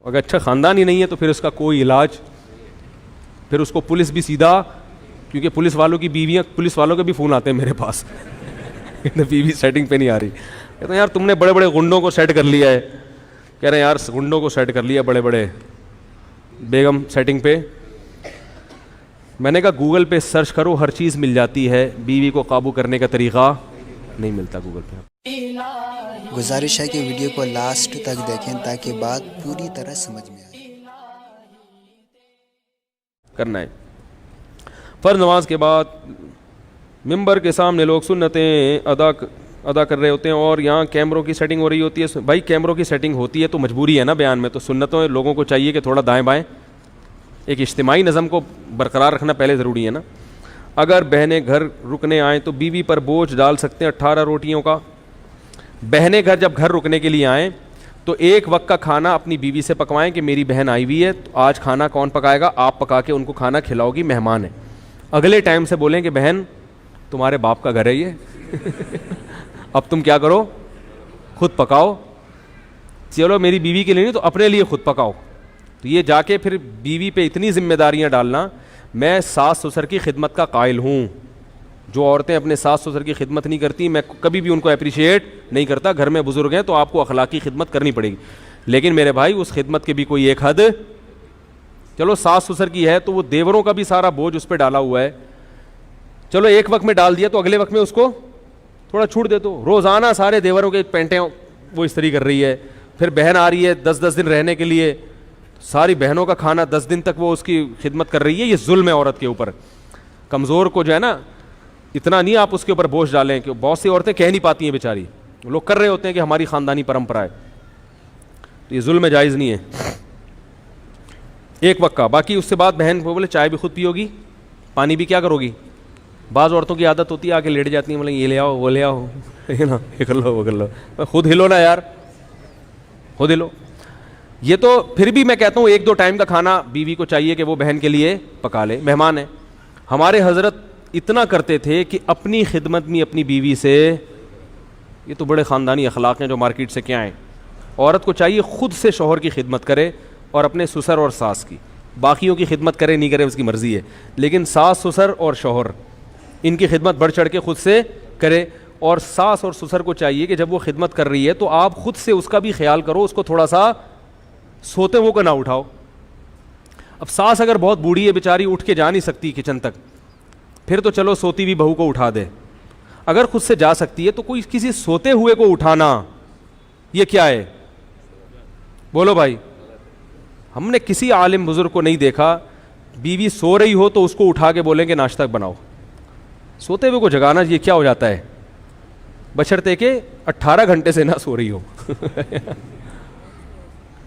اگر اچھا خاندان ہی نہیں ہے تو پھر اس کا کوئی علاج, پھر اس کو پولیس بھی سیدھا, کیونکہ پولیس والوں کی بیویاں, پولیس والوں کے بھی فون آتے ہیں میرے پاس بیوی سیٹنگ پہ نہیں آ رہی, کہتے ہیں یار تم نے بڑے بڑے گنڈوں کو سیٹ کر لیا ہے, کہہ رہے ہیں یار گنڈوں کو سیٹ کر لیا بڑے بڑے, بیگم سیٹنگ پہ. میں نے کہا گوگل پہ سرچ کرو ہر چیز مل جاتی ہے, بیوی کو قابو کرنے کا طریقہ نہیں ملتا گوگل پہ. گزارش ہے کہ ویڈیو کو لاسٹ تک دیکھیں تاکہ بات پوری طرح سمجھ میں آئے. کرنا ہے فرض نماز کے بعد ممبر کے سامنے لوگ سنتیں ادا کر رہے ہوتے ہیں, اور یہاں کیمروں کی سیٹنگ ہو رہی ہوتی ہے. بھائی کیمروں کی سیٹنگ ہوتی ہے تو مجبوری ہے نا بیان میں, تو سنتوں لوگوں کو چاہیے کہ تھوڑا دائیں بائیں, ایک اجتماعی نظم کو برقرار رکھنا پہلے ضروری ہے نا. اگر بہنیں گھر رکنے آئیں تو بیوی پر بوجھ ڈال سکتے ہیں 18 روٹیوں کا. بہنیں گھر جب گھر رکنے کے لیے آئیں تو ایک وقت کا کھانا اپنی بیوی سے پکوائیں کہ میری بہن آئی ہوئی ہے تو آج کھانا کون پکائے گا, آپ پکا کے ان کو کھانا کھلاؤ گی, مہمان ہے. اگلے ٹائم سے بولیں کہ بہن تمہارے باپ کا گھر ہے یہ اب تم کیا کرو, خود پکاؤ. چلو میری بیوی کے لیے نہیں تو اپنے لیے خود پکاؤ. تو یہ جا کے پھر بیوی پہ اتنی ذمہ داریاں ڈالنا. میں ساس سسر کی خدمت کا قائل ہوں, جو عورتیں اپنے ساس سسر کی خدمت نہیں کرتی میں کبھی بھی ان کو اپریشیٹ نہیں کرتا. گھر میں بزرگ ہیں تو آپ کو اخلاقی خدمت کرنی پڑے گی, لیکن میرے بھائی اس خدمت کے بھی کوئی ایک حد. چلو ساس سسر کی ہے تو وہ دیوروں کا بھی سارا بوجھ اس پہ ڈالا ہوا ہے, چلو ایک وقت میں ڈال دیا تو اگلے وقت میں اس کو تھوڑا چھوٹ دے دو. روزانہ سارے دیوروں کے پینٹیں وہ استری کر رہی ہے, پھر بہن آ رہی ہے 10 دن رہنے کے لیے, ساری بہنوں کا کھانا 10 دن تک وہ اس کی خدمت کر رہی ہے. یہ ظلم ہے عورت کے اوپر. کمزور کو جو ہے نا اتنا نہیں آپ اس کے اوپر بوجھ ڈالیں, کہ بہت سی عورتیں کہہ نہیں پاتی ہیں بیچاری, لوگ کر رہے ہوتے ہیں کہ ہماری خاندانی پرمپرا ہے, تو یہ ظلم جائز نہیں ہے. ایک وقت کا, باقی اس سے بعد بہن وہ بولے چائے بھی خود پیو گی, پانی بھی کیا کرو گی. بعض عورتوں کی عادت ہوتی ہے آ کے لیٹ جاتی ہیں, بولیں یہ لے آؤ وہ لے آؤ نا, یہ کر لو وہ کر لو. خود ہلو نا یار, خود ہلو. یہ تو پھر بھی میں کہتا ہوں 1-2 ٹائم کا کھانا بیوی کو چاہیے کہ وہ بہن کے لیے پکا لے, مہمان ہے. ہمارے حضرت اتنا کرتے تھے کہ اپنی خدمت میں اپنی بیوی سے, یہ تو بڑے خاندانی اخلاق ہیں جو مارکیٹ سے کیا ہیں. عورت کو چاہیے خود سے شوہر کی خدمت کرے اور اپنے سسر اور ساس کی, باقیوں کی خدمت کرے نہیں کرے اس کی مرضی ہے, لیکن ساس سسر اور شوہر ان کی خدمت بڑھ چڑھ کے خود سے کرے. اور ساس اور سسر کو چاہیے کہ جب وہ خدمت کر رہی ہے تو آپ خود سے اس کا بھی خیال کرو, اس کو تھوڑا سا سوتے وہ کو نہ اٹھاؤ. اب ساس اگر بہت بوڑھی ہے بیچاری, اٹھ کے جا نہیں سکتی کچن تک, پھر تو چلو سوتی ہوئی بہو کو اٹھا دے. اگر خود سے جا سکتی ہے تو کوئی کسی سوتے ہوئے کو اٹھانا یہ کیا ہے, بولو بھائی. ہم نے کسی عالم بزرگ کو نہیں دیکھا بیوی سو رہی ہو تو اس کو اٹھا کے بولیں کہ ناشتہ بناؤ. سوتے ہوئے کو جگانا یہ کیا ہو جاتا ہے, بشرطے کہ 18 گھنٹے سے نہ سو رہی ہو.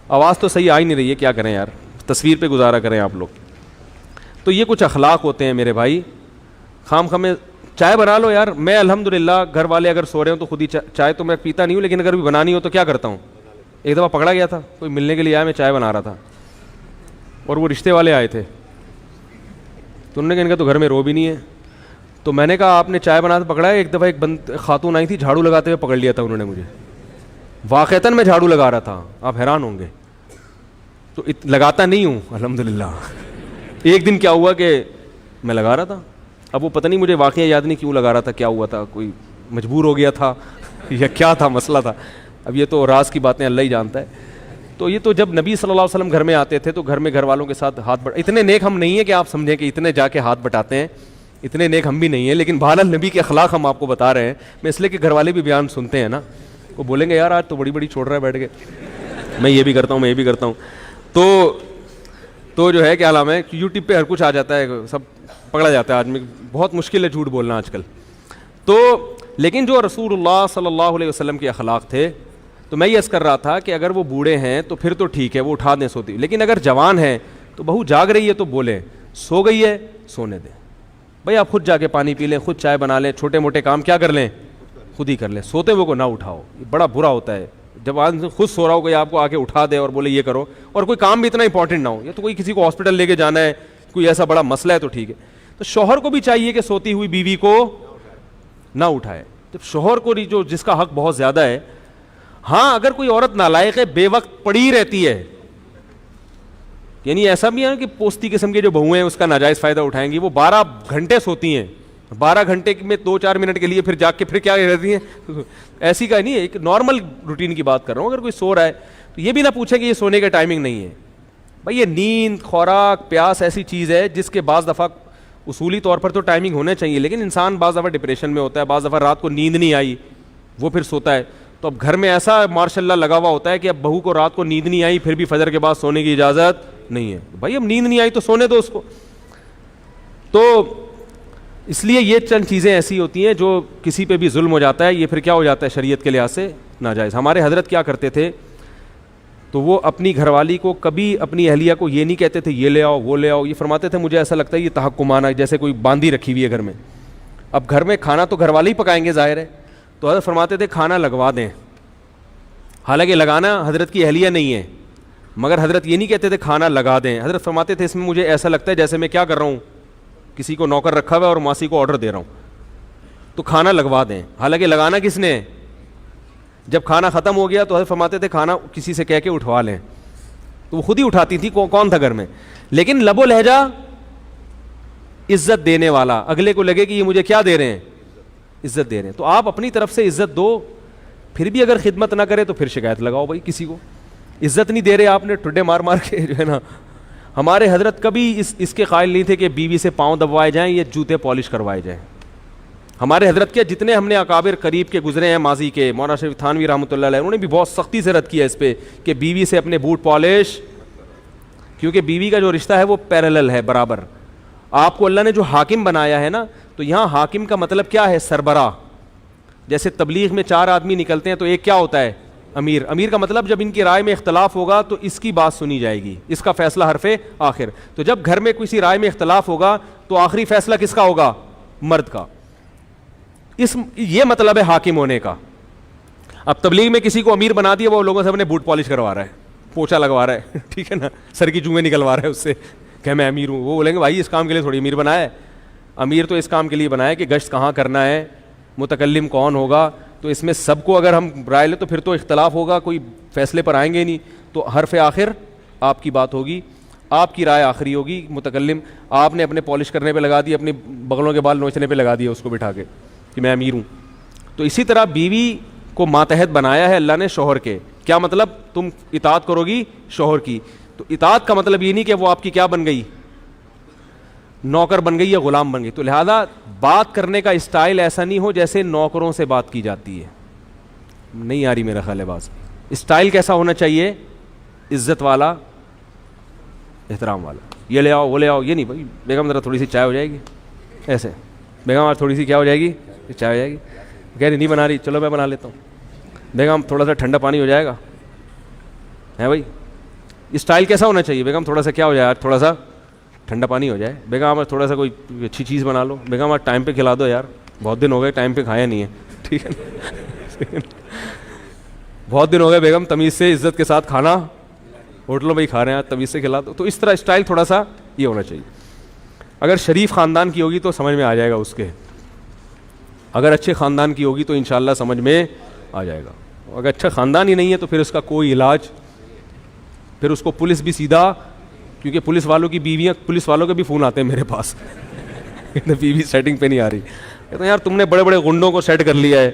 آواز تو صحیح آ ہی نہیں رہی ہے, کیا کریں یار, تصویر پہ گزارا کریں آپ لوگ. تو یہ کچھ اخلاق ہوتے ہیں میرے بھائی. خام خامے چائے بنا لو یار. میں الحمدللہ گھر والے اگر سو رہے ہوں تو خود ہی چائے تو میں پیتا نہیں ہوں, لیکن اگر بھی بنانی ہو تو کیا کرتا ہوں. ایک دفعہ پکڑا گیا تھا, کوئی ملنے کے لیے آیا, میں چائے بنا رہا تھا اور وہ رشتے والے آئے تھے, تو انہوں نے کہا ان کا تو گھر میں رو بھی نہیں ہے. تو میں نے کہا آپ نے چائے بناتے پکڑا ہے. ایک دفعہ ایک خاتون آئی تھی, جھاڑو لگاتے ہوئے پکڑ لیا تھا انہوں نے مجھے, واقعتاً میں جھاڑو لگا رہا تھا, آپ حیران ہوں گے. تو لگاتا نہیں ہوں الحمدللہ. ایک دن کیا ہوا کہ میں لگا رہا تھا, اب وہ پتہ نہیں مجھے واقعہ یاد نہیں کیوں لگا رہا تھا, کیا ہوا تھا, کوئی مجبور ہو گیا تھا یا کیا تھا مسئلہ تھا. اب یہ تو راز کی باتیں اللہ ہی جانتا ہے. تو یہ تو جب نبی صلی اللہ علیہ وسلم گھر میں آتے تھے تو گھر میں گھر والوں کے ساتھ ہاتھ اتنے نیک ہم نہیں ہیں کہ آپ سمجھیں کہ اتنے جا کے ہاتھ بٹاتے ہیں, اتنے نیک ہم بھی نہیں ہیں, لیکن بہرحال نبی کے اخلاق ہم آپ کو بتا رہے ہیں. میں اس لیے کہ گھر والے بھی بیان سنتے ہیں نا, وہ بولیں گے یار آج تو بڑی بڑی چھوڑ رہا ہے بیٹھ کے, میں یہ بھی کرتا ہوں میں یہ بھی کرتا ہوں. تو جو ہے کیا نام ہے, یوٹیوب پہ ہر کچھ آ جاتا ہے, سب پکڑا جاتا ہے آدمی. بہت مشکل ہے جھوٹ بولنا آج کل. تو لیکن جو رسول اللہ صلی اللہ علیہ وسلم کے اخلاق تھے, تو میں یہ عرض کر رہا تھا کہ اگر وہ بوڑھے ہیں تو پھر تو ٹھیک ہے, وہ اٹھا دیں سوتی, لیکن اگر جوان ہیں تو بہو جاگ رہی ہے تو بولیں, سو گئی ہے سونے دیں بھائی, آپ خود جا کے پانی پی لیں, خود چائے بنا لیں, چھوٹے موٹے کام کیا کر لیں خود ہی کر لیں. سوتے ہوئے کو نہ اٹھاؤ, یہ بڑا برا ہوتا ہے جب آدمی خود سو رہا ہو, کوئی آپ کو آ کے اٹھا دے اور بولے یہ کرو, اور کوئی کام بھی اتنا امپورٹنٹ نہ ہو, یا تو کوئی کسی کو ہاسپٹل لے کے جانا ہے, کوئی ایسا بڑا مسئلہ ہے تو ٹھیک ہے. تو شوہر کو بھی چاہیے کہ سوتی ہوئی بیوی کو نہ اٹھائے. جب شوہر کو جو جس کا حق بہت زیادہ ہے, ہاں اگر کوئی عورت نالائق ہے, بے وقت پڑی رہتی ہے, یعنی ایسا بھی ہے کہ پوستی قسم کے جو بہویں ہیں اس کا ناجائز فائدہ اٹھائیں گی. وہ 12 گھنٹے سوتی ہیں, 12 گھنٹے میں 2-4 منٹ کے لیے پھر جاگ کے پھر کیا رہتی ہیں. ایسی کا نہیں ہے, ایک نارمل روٹین کی بات کر رہا ہوں. اگر کوئی سو رہا ہے تو یہ بھی نہ پوچھیں کہ یہ سونے کا ٹائمنگ نہیں ہے. بھائی یہ نیند, خوراک, پیاس ایسی چیز ہے جس کے بعض دفعہ اصولی طور پر تو ٹائمنگ ہونا چاہیے, لیکن انسان بعض دفعہ ڈپریشن میں ہوتا ہے, بعض دفعہ رات کو نیند نہیں آئی وہ پھر سوتا ہے. تو اب گھر میں ایسا ماشاء اللہ لگا ہوا ہوتا ہے کہ اب بہو کو رات کو نیند نہیں آئی پھر بھی فجر کے بعد سونے کی اجازت نہیں ہے. بھائی اب نیند نہیں آئی تو سونے دو اس کو. تو اس لیے یہ چند چیزیں ایسی ہوتی ہیں جو کسی پہ بھی ظلم ہو جاتا ہے, یہ پھر کیا ہو جاتا ہے شریعت کے لحاظ سے ناجائز. ہمارے حضرت کیا کرتے تھے, تو وہ اپنی گھر والی کو کبھی اپنی اہلیہ کو یہ نہیں کہتے تھے یہ لے آؤ وہ لے آؤ. یہ فرماتے تھے مجھے ایسا لگتا ہے یہ تحکمانہ, جیسے کوئی باندھی رکھی ہوئی ہے گھر میں. اب گھر میں کھانا تو گھر والے ہی پکائیں گے ظاہر ہے, تو حضرت فرماتے تھے کھانا لگوا دیں. حالانکہ لگانا حضرت کی اہلیہ نہیں ہے, مگر حضرت یہ نہیں کہتے تھے کھانا لگا دیں. حضرت فرماتے تھے اس میں مجھے ایسا لگتا ہے جیسے میں کیا کر رہا ہوں, کسی کو نوکر رکھا ہوا ہے اور ماسی کو آرڈر دے رہا ہوں, تو کھانا لگوا دیں. حالانکہ لگانا کس نے ہے. جب کھانا ختم ہو گیا تو حضرت فرماتے تھے کھانا کسی سے کہہ کے اٹھوا لیں. تو وہ خود ہی اٹھاتی تھی, کون تھا گھر میں, لیکن لب و لہجہ عزت دینے والا, اگلے کو لگے کہ یہ مجھے کیا دے رہے ہیں, عزت دے رہے ہیں. تو آپ اپنی طرف سے عزت دو, پھر بھی اگر خدمت نہ کرے تو پھر شکایت لگاؤ. بھائی کسی کو عزت نہیں دے رہے آپ نے, ٹھڈے مار مار کے جو ہے نا. ہمارے حضرت کبھی اس کے قائل نہیں تھے کہ بیوی سے پاؤں دبوائے جائیں یا جوتے پالش کروائے جائیں. ہمارے حضرت کے جتنے ہم نے اکابر قریب کے گزرے ہیں ماضی کے, مولانا شریف تھانوی رحمۃ اللہ علیہ, انہوں نے بھی بہت سختی سے رد کیا اس پہ کہ بیوی سے اپنے بوٹ پالش, کیونکہ بیوی کا جو رشتہ ہے وہ پیرالل ہے, برابر. آپ کو اللہ نے جو حاکم بنایا ہے نا, تو یہاں حاکم کا مطلب کیا ہے, سربراہ. جیسے تبلیغ میں 4 آدمی نکلتے ہیں تو ایک کیا ہوتا ہے, امیر. امیر کا مطلب جب ان کی رائے میں اختلاف ہوگا تو اس کی بات سنی جائے گی, اس کا فیصلہ حرف آخر. تو جب گھر میں کسی رائے میں اختلاف ہوگا تو آخری فیصلہ کس کا ہوگا, مرد کا. یہ مطلب ہے حاکم ہونے کا. اب تبلیغ میں کسی کو امیر بنا دیا, وہ لوگوں سے اپنے بوٹ پالش کروا رہا ہے, پوچھا لگوا رہا ہے, ٹھیک ہے نا, سر کی جوئیں نکلوا رہا ہے اس سے کہ میں امیر ہوں. وہ بولیں گے بھائی اس کام کے لیے تھوڑی امیر بنایا ہے, امیر تو اس کام کے لیے بنایا ہے کہ گشت کہاں کرنا ہے, متکلم کون ہوگا. تو اس میں سب کو اگر ہم رائے لیں تو پھر تو اختلاف ہوگا, کوئی فیصلے پر آئیں گے نہیں. تو حرف آخر آپ کی بات ہوگی, آپ کی رائے آخری ہوگی. متکلم آپ نے اپنے پالش کرنے پہ لگا دی, اپنی بغلوں کے بال نوچنے پہ لگا دیا اس کو بٹھا کے کہ میں امیر ہوں. تو اسی طرح بیوی کو ماتحت بنایا ہے اللہ نے شوہر کے. کیا مطلب, تم اطاعت کرو گی شوہر کی. تو اطاعت کا مطلب یہ نہیں کہ وہ آپ کی کیا بن گئی, نوکر بن گئی یا غلام بن گئی. تو لہذا بات کرنے کا اسٹائل ایسا نہیں ہو جیسے نوکروں سے بات کی جاتی ہے. نہیں آ رہی میرا خیال ہے بات. اسٹائل کیسا ہونا چاہیے, عزت والا, احترام والا. یہ لے آؤ وہ لے آؤ, یہ نہیں بھائی بیگم ذرا تھوڑی سی چائے ہو جائے گی, ایسے بیگم آج تھوڑی سی کیا ہو جائے گی, چائے ہو جائے گی. کہہ رہی نہیں بنا رہی, چلو میں بنا لیتا ہوں. بیگم تھوڑا سا ٹھنڈا پانی ہو جائے گا, ہے بھائی. اسٹائل کیسا ہونا چاہیے, بیگم تھوڑا سا کیا ہو جائے, تھوڑا سا ٹھنڈا پانی ہو جائے. بیگم آج تھوڑا سا کوئی اچھی چیز بنا لو. بیگم آج ٹائم پہ کھلا دو یار, بہت دن ہو گئے ٹائم پہ کھایا نہیں ہے, ٹھیک ہے نا. بہت دن ہو گئے بیگم, تمیز سے عزت کے ساتھ کھانا ہوٹلوں میں ہی کھا رہے ہیں, تمیز سے کھلا دو. تو اس طرح اسٹائل تھوڑا سا یہ ہونا چاہیے. اگر شریف خاندان کی ہوگی تو سمجھ میں آ جائے گا اس کے, اگر اچھے خاندان کی ہوگی تو انشاءاللہ سمجھ میں آ جائے گا. اگر اچھا خاندان ہی نہیں ہے تو پھر اس کا کوئی علاج, پھر اس کو پولیس بھی سیدھا, کیونکہ پولیس والوں کی بیویاں, پولیس والوں کے بھی فون آتے ہیں میرے پاس, بیوی سیٹنگ پہ نہیں آ رہی. کہتے ہیں یار تم نے بڑے بڑے گنڈوں کو سیٹ کر لیا ہے.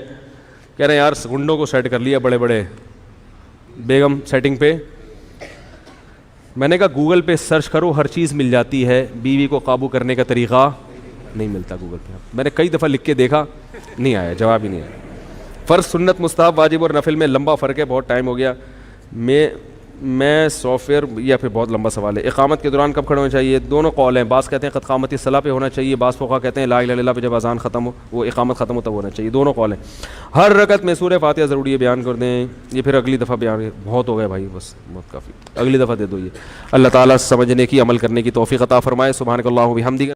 کہہ رہے ہیں یار گنڈوں کو سیٹ کر لیا بڑے بڑے, بیگم سیٹنگ پہ. میں نے کہا گوگل پہ سرچ کرو, ہر چیز مل جاتی ہے, بیوی کو قابو کرنے کا طریقہ نہیں ملتا گوگل پہ. میں نے کئی دفعہ لکھ کے دیکھا, نہیں آیا, جواب ہی نہیں آیا. فرض, سنت, مستحب, واجب اور نفل میں لمبا فرق ہے, بہت ٹائم ہو گیا. میں سافٹ ویئر, یا پھر بہت لمبا سوال ہے. اقامت کے دوران کب کھڑے ہونا چاہیے, دونوں قول ہیں. بعض کہتے ہیں قد قامت الصلاۃ پہ ہونا چاہیے, بعض فقہا کہتے ہیں لا الہ الا اللہ پہ جب اذان ختم ہو, وہ اقامت ختم ہو تب ہونا چاہیے. دونوں قول ہیں. ہر رکعت میں سورہ فاتحہ ضروری ہے, بیان کر دیں. یہ پھر اگلی دفعہ بیان, بہت ہو گئے بھائی, بس بہت کافی, اگلی دفعہ دے دو. یہ اللہ تعالیٰ سمجھنے کی, عمل کرنے کی توفیق عطا فرمائے. سبحانک اللہم و بحمدک.